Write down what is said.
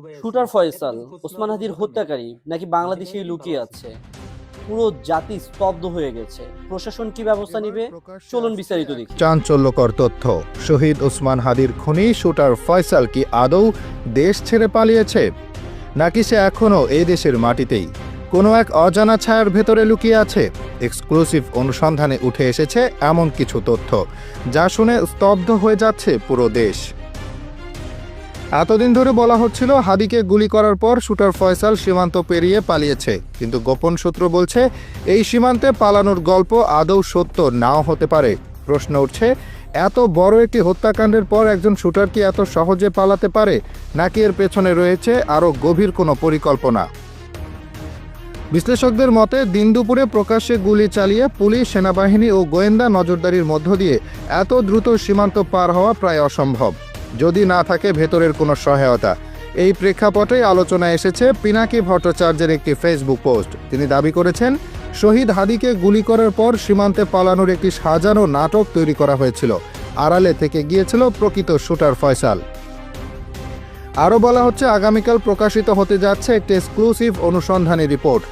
Shooter Faisal Osman হাদির হত্যাকারী নাকি বাংলাদেশেই লুকিয়ে আছে? পুরো জাতি স্তব্ধ হয়ে গেছে। প্রশাসন কি ব্যবস্থা নিবে? চলুন বিস্তারিত দেখি। চাঞ্চল্যকর তথ্য। শহীদ ওসমান হাদির খুনি শুটার ফয়সাল কি আদৌ দেশ ছেড়ে পালিয়েছে, নাকি সে এখনও এই দেশের মাটিতেই কোনো এক অজানা ছায়ার ভেতরে লুকিয়ে আছে? এক্সক্লুসিভ অনুসন্ধানে উঠে এসেছে এমন কিছু তথ্য যা শুনে স্তব্ধ হয়ে যাচ্ছে পুরো দেশ। এতদিন ধরে বলা হচ্ছিল হাদিকে গুলি করার পর শুটার ফয়সাল সীমান্ত পেরিয়ে পালিয়েছে, কিন্তু গোপন সূত্র বলছে এই সীমান্তে পালানোর গল্প আদৌ সত্য নাও হতে পারে। প্রশ্ন উঠছে, এত বড় একটি হত্যাকাণ্ডের পর একজন শুটার কি এত সহজে পালাতে পারে, নাকি এর পেছনে রয়েছে আরও গভীর কোনো পরিকল্পনা? বিশ্লেষকদের মতে দিন দুপুরে প্রকাশ্যে গুলি চালিয়ে পুলিশ, সেনাবাহিনী ও গোয়েন্দা নজরদারির মধ্য দিয়ে এত দ্রুত সীমান্ত পার হওয়া প্রায় অসম্ভব, যদি না থাকে ভেতরের কোনো সহায়তা। এই প্রেক্ষাপটে আলোচনায় এসেছে পিনাকি ভট্টাচার্যের একটি ফেসবুক পোস্ট। তিনি দাবি করেছেন, শহীদ হাদিকে গুলি করার পর সীমান্তে পালানোর একটি সাজানো নাটক তৈরি করা হয়েছিল, আড়ালে থেকে গিয়েছিল প্রকৃত শুটার ফয়সাল। আরও বলা হচ্ছে, আগামীকাল প্রকাশিত হতে যাচ্ছে একটি এক্সক্লুসিভ অনুসন্ধানী রিপোর্ট।